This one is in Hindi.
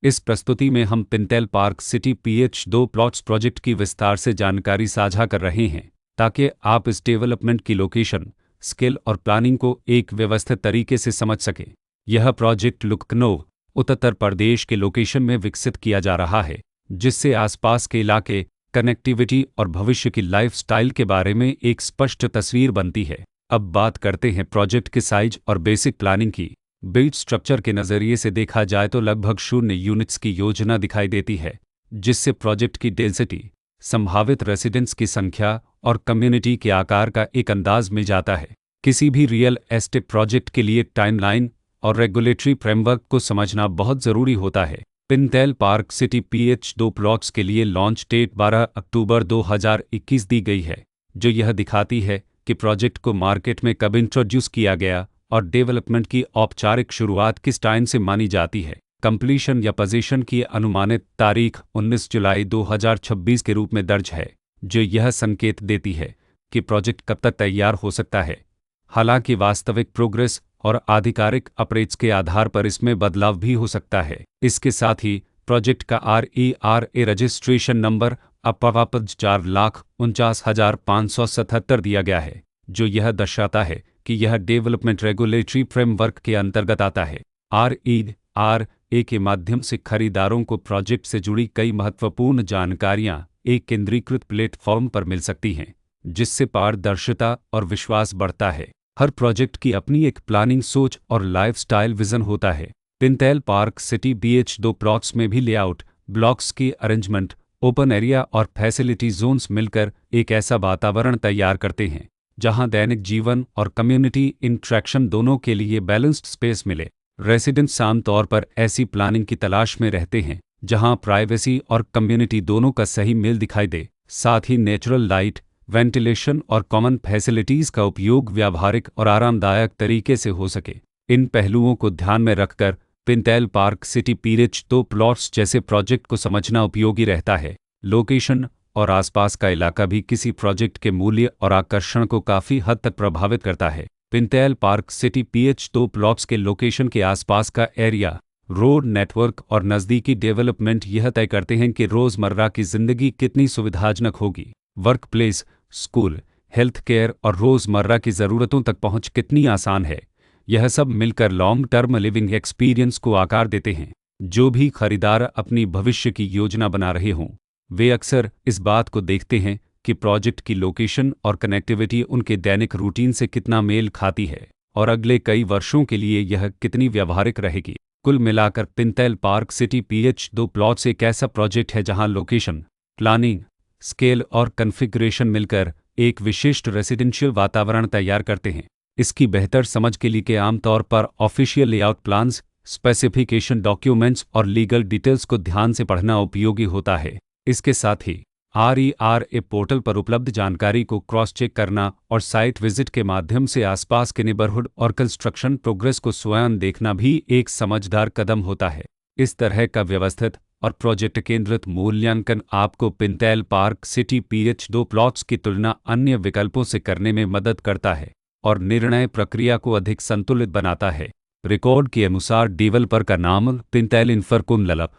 इस प्रस्तुति में हम pintail park city PH2 plots project की विस्तार से जानकारी साझा कर रहे हैं ताकि आप इस डेवलपमेंट की लोकेशन, स्केल और प्लानिंग को एक व्यवस्थित तरीके से समझ सकें। यह प्रोजेक्ट लखनऊ, उत्तर प्रदेश के लोकेशन में विकसित किया जा रहा है, जिससे आसपास के इलाके, कनेक्टिविटी और भविष्य की लाइफस्टाइल के बारे में एक स्पष्ट तस्वीर बनती है। अब बात करते हैं प्रोजेक्ट के साइज और बेसिक प्लानिंग की। बिल्ड स्ट्रक्चर के नज़रिए से देखा जाए तो लगभग 0 यूनिट्स की योजना दिखाई देती है, जिससे प्रोजेक्ट की डेंसिटी, संभावित रेसिडेंट्स की संख्या और कम्युनिटी के आकार का एक अंदाज मिल जाता है। किसी भी रियल एस्टेट प्रोजेक्ट के लिए टाइमलाइन और रेगुलेटरी फ्रेमवर्क को समझना बहुत ज़रूरी होता है। Pintail park city PH2 plots के लिए लॉन्च डेट 12 अक्टूबर 2021 दी गई है, जो यह दिखाती है कि प्रोजेक्ट को मार्केट में कब इंट्रोड्यूस किया गया और डेवलपमेंट की औपचारिक शुरुआत किस टाइम से मानी जाती है। कंप्लीशन या पोजीशन की अनुमानित तारीख 19 जुलाई 2026 के रूप में दर्ज है, जो यह संकेत देती है कि प्रोजेक्ट कब तक तैयार हो सकता है। हालांकि वास्तविक प्रोग्रेस और आधिकारिक अपडेट्स के आधार पर इसमें बदलाव भी हो सकता है। इसके साथ ही प्रोजेक्ट का RERA रजिस्ट्रेशन नंबर अब वापस 4,49,577 दिया गया है, जो यह दर्शाता है कि यह डेवलपमेंट रेगुलेटरी फ्रेमवर्क के अंतर्गत आता है। RERA के माध्यम से खरीदारों को प्रोजेक्ट से जुड़ी कई महत्वपूर्ण जानकारियां एक केंद्रीकृत प्लेटफॉर्म पर मिल सकती हैं, जिससे पारदर्शिता और विश्वास बढ़ता है। हर प्रोजेक्ट की अपनी एक प्लानिंग सोच और लाइफस्टाइल विजन होता है। Pintail park city PH2 plots में भी लेआउट, ब्लॉक्स की अरेंजमेंट, ओपन एरिया और फैसिलिटी जोन्स मिलकर एक ऐसा वातावरण तैयार करते हैं जहां दैनिक जीवन और कम्युनिटी इंट्रैक्शन दोनों के लिए बैलेंस्ड स्पेस मिले। रेसिडेंट्स आमतौर पर ऐसी प्लानिंग की तलाश में रहते हैं जहां प्राइवेसी और कम्युनिटी दोनों का सही मेल दिखाई दे। साथ ही नेचुरल लाइट, वेंटिलेशन और कॉमन फैसिलिटीज़ का उपयोग व्यावहारिक और आरामदायक तरीके से हो सके। इन पहलुओं को ध्यान में रखकर pintail park city PH2 plots जैसे प्रोजेक्ट को समझना उपयोगी रहता है। लोकेशन और आसपास का इलाका भी किसी प्रोजेक्ट के मूल्य और आकर्षण को काफ़ी हद तक प्रभावित करता है। Pintail park city PH2 plots के लोकेशन के आसपास का एरिया, रोड नेटवर्क और नज़दीकी डेवलपमेंट यह तय करते हैं कि रोज़मर्रा की ज़िंदगी कितनी सुविधाजनक होगी। Work place, school, health care और रोज़मर्रा की ज़रूरतों तक पहुंच कितनी आसान है। यह सब मिलकर लॉन्ग टर्म लिविंग एक्सपीरियंस को आकार देते हैं। जो भी खरीदार अपनी भविष्य की योजना बना रहे हों, वे अक्सर इस बात को देखते हैं कि प्रोजेक्ट की लोकेशन और कनेक्टिविटी उनके दैनिक रूटीन से कितना मेल खाती है और अगले कई वर्षों के लिए यह कितनी व्यावहारिक रहेगी। कुल मिलाकर pintail park city PH2 plots एक ऐसा प्रोजेक्ट है जहां लोकेशन, प्लानिंग, स्केल और कॉन्फ़िगरेशन मिलकर एक विशिष्ट रेसिडेंशियल वातावरण तैयार करते हैं। इसकी बेहतर समझ के लिए आमतौर पर official layout plans, specification documents और लीगल डिटेल्स को ध्यान से पढ़ना उपयोगी होता है। इसके साथ ही RERA पोर्टल पर उपलब्ध जानकारी को क्रॉस चेक करना और साइट विजिट के माध्यम से आसपास के नेबरहुड और कंस्ट्रक्शन प्रोग्रेस को स्वयं देखना भी एक समझदार कदम होता है। इस तरह का व्यवस्थित और प्रोजेक्ट केंद्रित मूल्यांकन आपको pintail park city PH2 plots की तुलना अन्य विकल्पों से करने में मदद करता है और निर्णय प्रक्रिया को अधिक संतुलित बनाता है। रिकॉर्ड के अनुसार डेवलपर का नाम पिंटेल इन्फर कुमलप